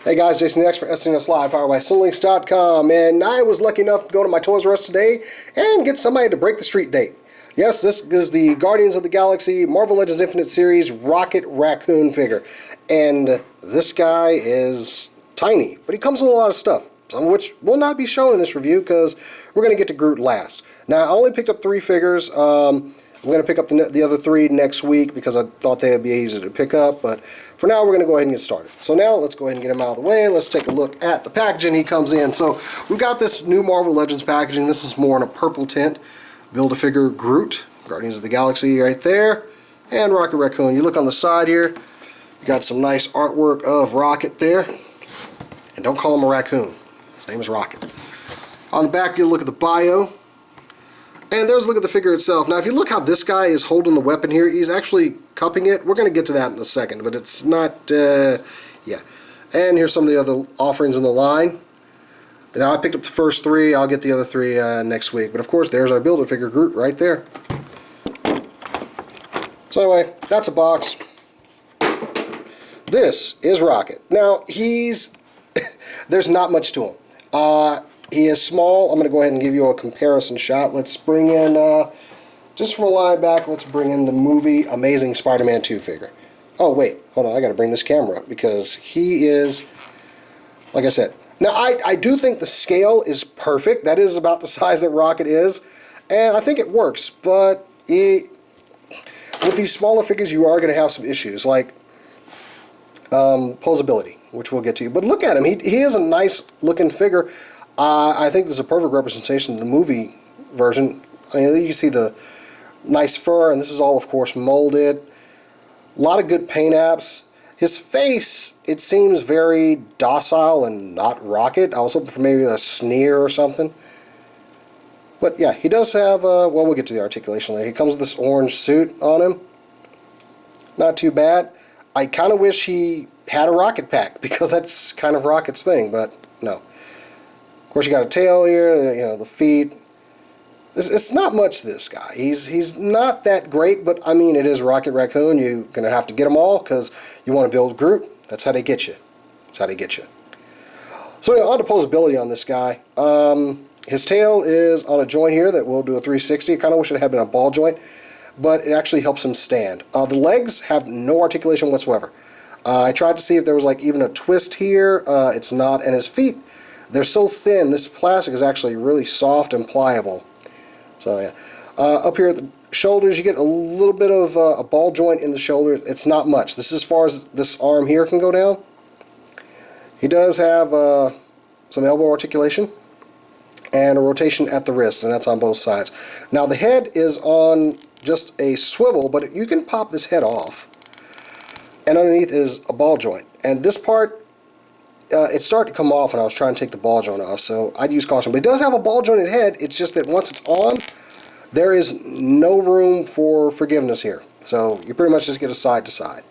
Hey guys, Jason X for SNS Live, powered by Sunlinks.com, and I was lucky enough to go to my Toys R Us today and get somebody to break the street date. Yes, this is the Guardians of the Galaxy Marvel Legends Infinite Series Rocket Racoon figure. And this guy is tiny, but he comes with a lot of stuff, some of which will not be shown in this review because we're going to get to Groot last. Now, I only picked up 3 figures. I'm going to pick up the other 3 next week because I thought they would be easy to pick up, but for now we're going to go ahead and get started. So now let's go ahead and get him out of the way. Let's take a look at the packaging he comes in. So we've got this new Marvel Legends packaging. This is more in a purple tint. Build-A-Figure Groot, Guardians of the Galaxy right there, and Rocket Racoon. You look on the side here, you got some nice artwork of Rocket there. And don't call him a raccoon. His name is Rocket. On the back, you look at the bio. And there's a look at the figure itself. Now, if you look how this guy is holding the weapon here, he's actually cupping it. We're going to get to that in a second, but it's not, yeah. And here's some of the other offerings in the line. Now, I picked up the first 3. I'll get the other 3 next week. But, of course, there's our Build-A-Figure Groot right there. So, anyway, that's a box. This is Rocket. Now, there's not much to him. He is small. I'm going to go ahead and give you a comparison shot. Let's bring in, just from a line back, let's bring in the movie Amazing Spider-Man 2 figure. Oh, wait. Hold on. I got to bring this camera up because he is, like I said. Now, I do think the scale is perfect. That is about the size that Rocket is. And I think it works. But with these smaller figures, you are going to have some issues, like posability, which we'll get to. But look at him. He is a nice-looking figure. I think this is a perfect representation of the movie version. I mean, you see the nice fur, and this is all, of course, molded. A lot of good paint apps. His face, it seems very docile and not Rocket. I was hoping for maybe a sneer or something. But yeah, he does have, well, we'll get to the articulation later. He comes with this orange suit on him. Not too bad. I kind of wish he had a rocket pack because that's kind of Rocket's thing, but no. Of course, you got a tail here, you know, the feet. It's not much, this guy. He's not that great, but I mean, it is Rocket Racoon. You're going to have to get them all because you want to build Groot. That's how they get you. That's how they get you. So anyway, on to posability on this guy. His tail is on a joint here that will do a 360. I kind of wish it had been a ball joint, but it actually helps him stand. The legs have no articulation whatsoever. I tried to see if there was like even a twist here. It's not. And his feet, they're so thin. This plastic is actually really soft and pliable. So yeah. Up here at the shoulders, you get a little bit of a ball joint in the shoulders. It's not much. This is as far as this arm here can go down. He does have some elbow articulation and a rotation at the wrist, and that's on both sides. Now the head is on just a swivel, but you can pop this head off. And underneath is a ball joint. And this part, it started to come off when I was trying to take the ball joint off, so I'd use caution. But it does have a ball jointed head. It's just that once it's on, there is no room for forgiveness here. So you pretty much just get a side to side.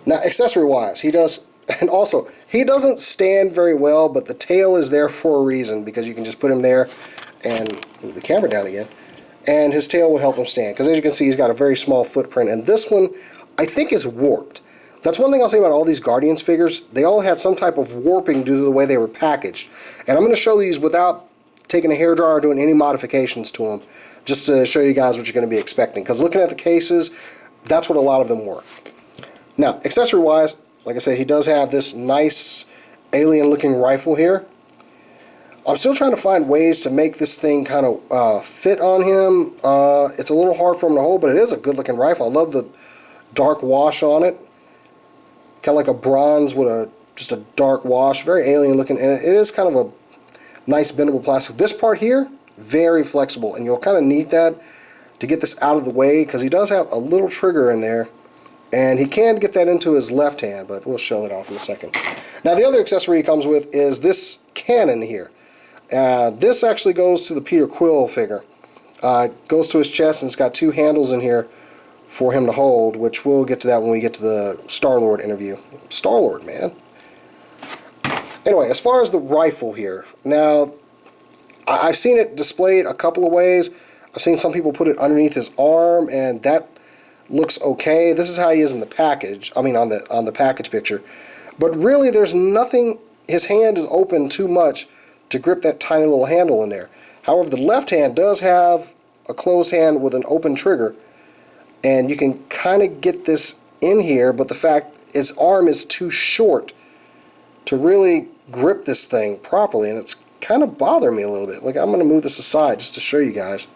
Now, accessory-wise, he does, and also, he doesn't stand very well, but the tail is there for a reason, because you can just put him there and move the camera down again, and his tail will help him stand. Because as you can see, he's got a very small footprint, and this one, I think, is warped. That's one thing I'll say about all these Guardians figures. They all had some type of warping due to the way they were packaged. And I'm going to show these without taking a hairdryer or doing any modifications to them, just to show you guys what you're going to be expecting. Because looking at the cases, that's what a lot of them were. Now, accessory-wise, like I said, he does have this nice alien-looking rifle here. I'm still trying to find ways to make this thing kind of fit on him. It's a little hard for him to hold, but it is a good-looking rifle. I love the dark wash on it. Kind of like a bronze with just a dark wash. Very alien looking. And it is kind of a nice bendable plastic. This part here, very flexible. And you'll kind of need that to get this out of the way, because he does have a little trigger in there. And he can get that into his left hand, but we'll show that off in a second. Now, the other accessory he comes with is this cannon here. This actually goes to the Peter Quill figure. Goes to his chest, and it's got 2 handles in here for him to hold, which we'll get to that when we get to the Star-Lord interview. Star-Lord, man. Anyway, as far as the rifle here, now, I've seen it displayed a couple of ways. I've seen some people put it underneath his arm, and that looks okay. This is how he is in the package. I mean, on the package picture. But really, there's nothing, his hand is open too much to grip that tiny little handle in there. However, the left hand does have a closed hand with an open trigger, and you can kind of get this in here, but the fact its arm is too short to really grip this thing properly, and it's kind of bothering me a little bit. Like, I'm going to move this aside just to show you guys.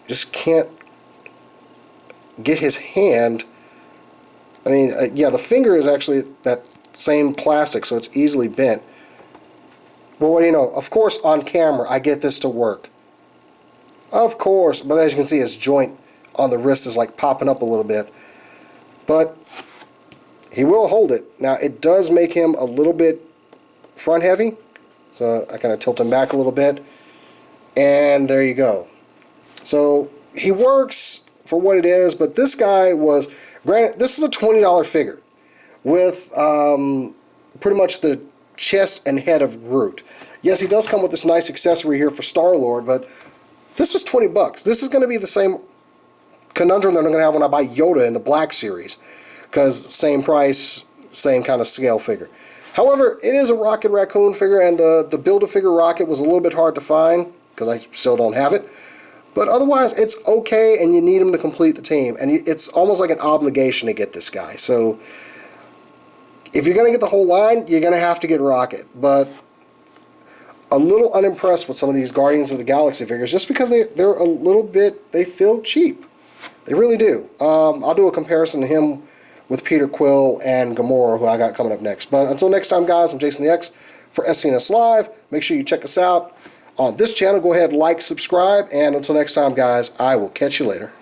Just can't get his hand. I mean, yeah, the finger is actually that same plastic, so it's easily bent. But what do you know? Of course, on camera, I get this to work. Of course, but as you can see, his joint on the wrist is like popping up a little bit. But he will hold it. Now, it does make him a little bit front heavy, so I kind of tilt him back a little bit, and there you go. So he works for what it is, but this guy was, granted, this is a $20 figure with pretty much the chest and head of Groot. Yes, he does come with this nice accessory here for Star-Lord, but this was 20 bucks. This is going to be the same conundrum that I'm going to have when I buy Yoda in the Black Series, because same price, same kind of scale figure. However, it is a Rocket Raccoon figure, and the Build-A-Figure Rocket was a little bit hard to find, because I still don't have it. But otherwise, it's okay, and you need him to complete the team. And it's almost like an obligation to get this guy. So, if you're going to get the whole line, you're going to have to get Rocket. But a little unimpressed with some of these Guardians of the Galaxy figures, just because they're a little bit, they feel cheap. They really do. I'll do a comparison to him with Peter Quill and Gamora, who I got coming up next. But until next time, guys, I'm Jason the X for SCNS Live. Make sure you check us out on this channel. Go ahead, like, subscribe, and until next time, guys, I will catch you later.